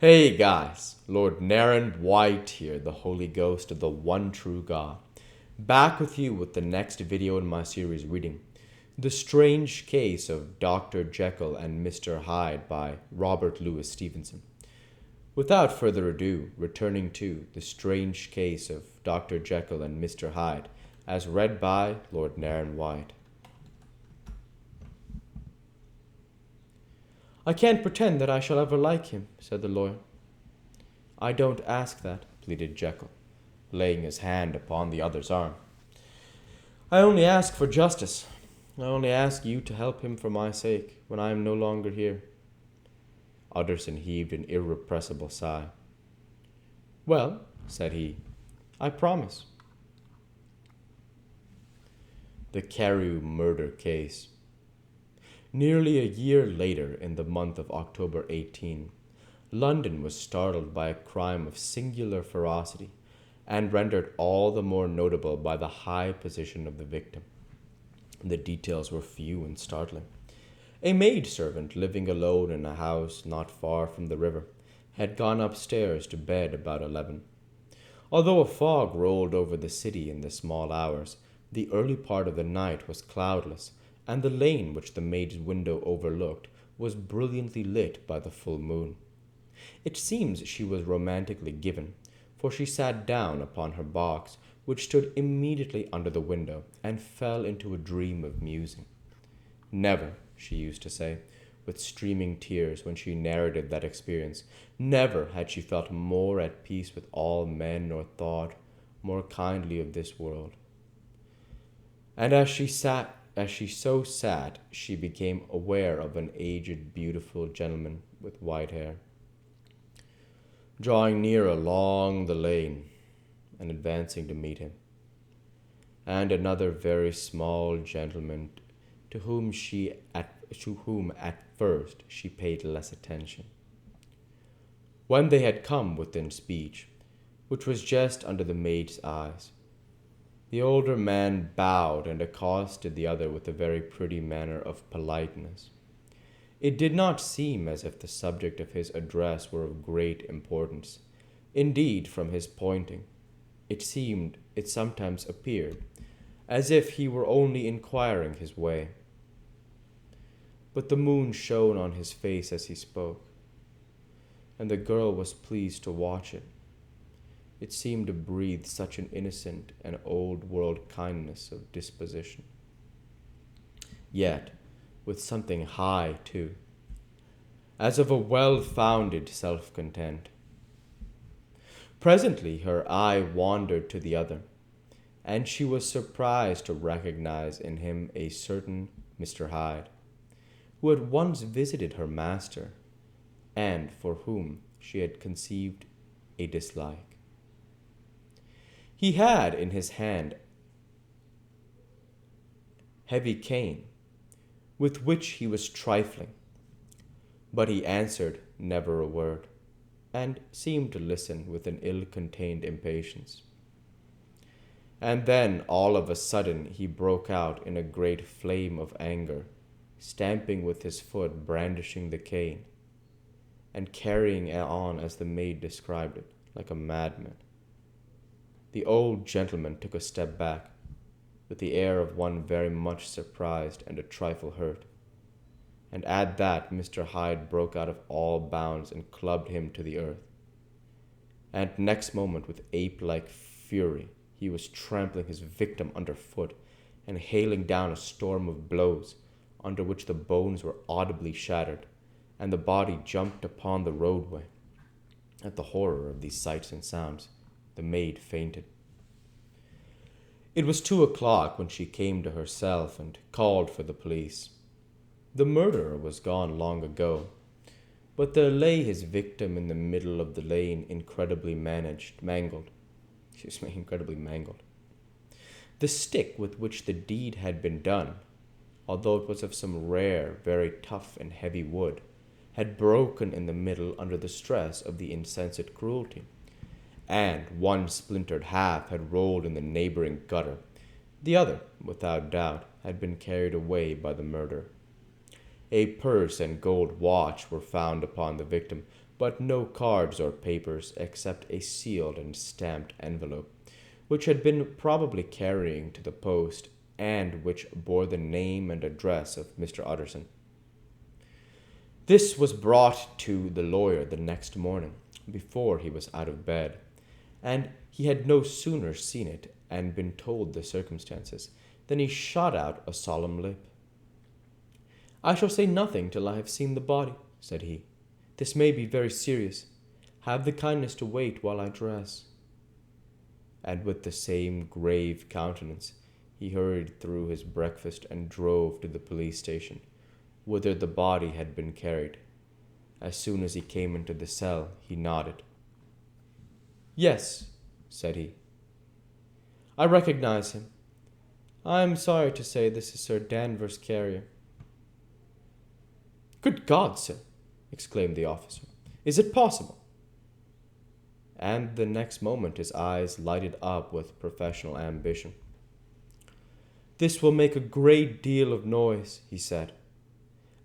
Hey guys, Lord Naren White here, the Holy Ghost of the one true God. Back with you with the next video in my series reading The Strange Case of Dr. Jekyll and Mr. Hyde by Robert Louis Stevenson. Without further ado, returning to The Strange Case of Dr. Jekyll and Mr. Hyde, as read by Lord Naren White. "I can't pretend that I shall ever like him," said the lawyer. "I don't ask that," pleaded Jekyll, laying his hand upon the other's arm. "I only ask for justice. I only ask you to help him for my sake when I am no longer here." Utterson heaved an irrepressible sigh. "Well," said he, "I promise." The Carew murder case. Nearly a year later, in the month of October 18, London was startled by a crime of singular ferocity, and rendered all the more notable by the high position of the victim. The details were few and startling. A maidservant living alone in a house not far from the river had gone upstairs to bed about 11. Although a fog rolled over the city in the small hours, the early part of the night was cloudless, and the lane which the maid's window overlooked was brilliantly lit by the full moon. It seems she was romantically given, for she sat down upon her box, which stood immediately under the window, and fell into a dream of musing. "Never," she used to say, with streaming tears when she narrated that experience, "never had she felt more at peace with all men or thought more kindly of this world." And as she so sat, she became aware of an aged, beautiful gentleman with white hair, drawing near along the lane and advancing to meet him, and another very small gentleman to whom at first she paid less attention. When they had come within speech, which was just under the maid's eyes, the older man bowed and accosted the other with a very pretty manner of politeness. It did not seem as if the subject of his address were of great importance. Indeed, from his pointing, it sometimes appeared, as if he were only inquiring his way. But the moon shone on his face as he spoke, and the girl was pleased to watch it. It seemed to breathe such an innocent and old-world kindness of disposition, yet with something high, too, as of a well-founded self-content. Presently her eye wandered to the other, and she was surprised to recognize in him a certain Mr. Hyde, who had once visited her master, and for whom she had conceived a dislike. He had in his hand heavy cane, with which he was trifling, but he answered never a word, and seemed to listen with an ill-contained impatience. And then, all of a sudden, he broke out in a great flame of anger, stamping with his foot, brandishing the cane, and carrying on as the maid described it, like a madman. The old gentleman took a step back, with the air of one very much surprised and a trifle hurt, and at that Mr. Hyde broke out of all bounds and clubbed him to the earth. And next moment, with ape-like fury, he was trampling his victim underfoot and hailing down a storm of blows, under which the bones were audibly shattered, and the body jumped upon the roadway. At the horror of these sights and sounds, the maid fainted. It was 2 o'clock when she came to herself and called for the police. The murderer was gone long ago, but there lay his victim in the middle of the lane, incredibly mangled. The stick with which the deed had been done, although it was of some rare, very tough and heavy wood, had broken in the middle under the stress of the insensate cruelty, and one splintered half had rolled in the neighboring gutter. The other, without doubt, had been carried away by the murderer. A purse and gold watch were found upon the victim, but no cards or papers except a sealed and stamped envelope, which had been probably carrying to the post and which bore the name and address of Mr. Utterson. This was brought to the lawyer the next morning, before he was out of bed, and he had no sooner seen it and been told the circumstances than he shot out a solemn lip. "I shall say nothing till I have seen the body," said he. "This may be very serious. Have the kindness to wait while I dress." And with the same grave countenance, he hurried through his breakfast and drove to the police station, whither the body had been carried. As soon as he came into the cell, he nodded. "Yes," said he, "I recognize him. I am sorry to say this is Sir Danvers' carrier." "Good God, sir!" exclaimed the officer. "Is it possible?" And the next moment his eyes lighted up with professional ambition. "This will make a great deal of noise," he said,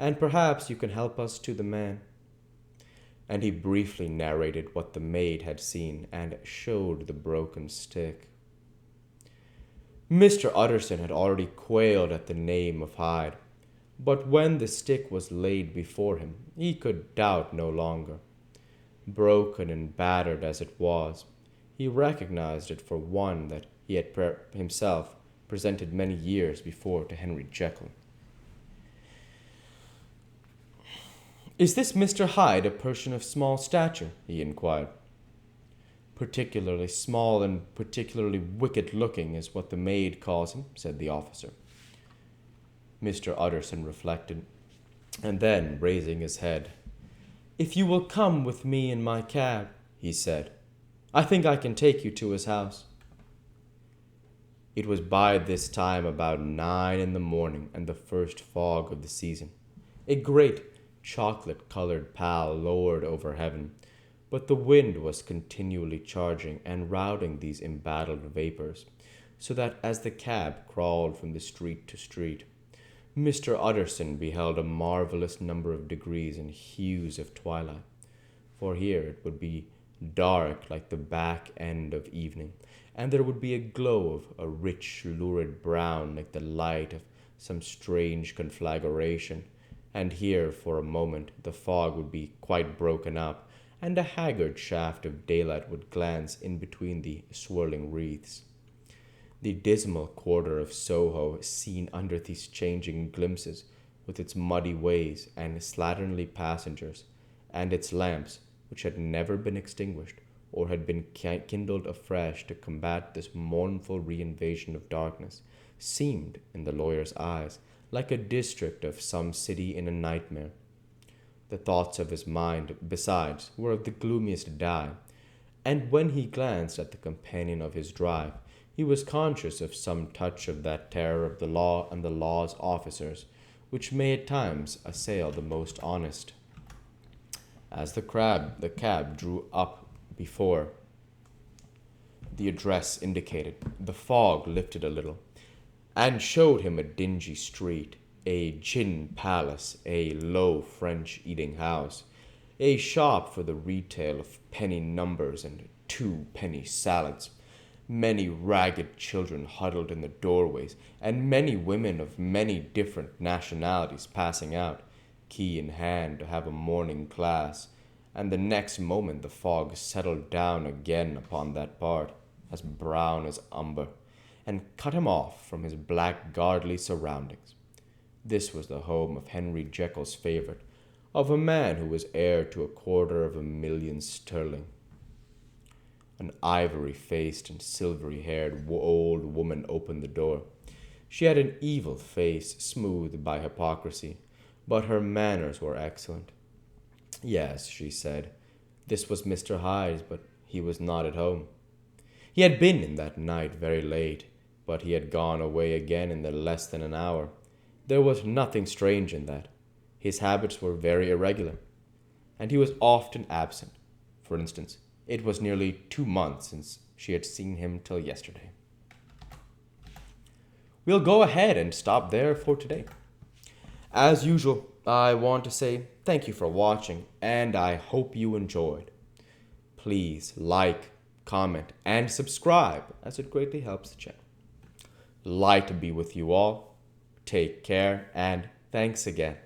"and perhaps you can help us to the man." And he briefly narrated what the maid had seen and showed the broken stick. Mr. Utterson had already quailed at the name of Hyde, but when the stick was laid before him, he could doubt no longer. Broken and battered as it was, he recognized it for one that he had himself presented many years before to Henry Jekyll. "Is this Mr. Hyde a person of small stature?" he inquired. "Particularly small and particularly wicked-looking is what the maid calls him," said the officer. Mr. Utterson reflected, and then, raising his head, "If you will come with me in my cab," he said, "I think I can take you to his house." It was by this time about 9 in the morning and the first fog of the season. A great chocolate-colored pall lowered over heaven, but the wind was continually charging and routing these embattled vapors, so that as the cab crawled from the street to street, Mr. Utterson beheld a marvelous number of degrees and hues of twilight, for here it would be dark like the back end of evening, and there would be a glow of a rich, lurid brown like the light of some strange conflagration, and here for a moment the fog would be quite broken up, and a haggard shaft of daylight would glance in between the swirling wreaths. The dismal quarter of Soho, seen under these changing glimpses, with its muddy ways and slatternly passengers, and its lamps, which had never been extinguished, or had been kindled afresh to combat this mournful reinvasion of darkness, seemed, in the lawyer's eyes, like a district of some city in a nightmare. The thoughts of his mind, besides, were of the gloomiest dye, and when he glanced at the companion of his drive, he was conscious of some touch of that terror of the law and the law's officers, which may at times assail the most honest. As the cab drew up before the address indicated, the fog lifted a little, and showed him a dingy street, a gin palace, a low French eating-house, a shop for the retail of penny numbers and 2-penny salads, many ragged children huddled in the doorways, and many women of many different nationalities passing out, key in hand, to have a morning class, and the next moment the fog settled down again upon that part, as brown as umber, and cut him off from his blackguardly surroundings. This was the home of Henry Jekyll's favorite, of a man who was heir to 250,000 sterling. An ivory-faced and silvery-haired old woman opened the door. She had an evil face, smoothed by hypocrisy, but her manners were excellent. Yes, she said, this was Mr. Hyde, but he was not at home. He had been in that night very late, but he had gone away again in less than an hour. There was nothing strange in that. His habits were very irregular, and he was often absent. For instance, it was nearly 2 months since she had seen him till yesterday. "We'll go ahead and stop there for today. As usual, I want to say thank you for watching, and I hope you enjoyed. Please like, comment, and subscribe, as it greatly helps the channel. Light be with you all. Take care, and thanks again.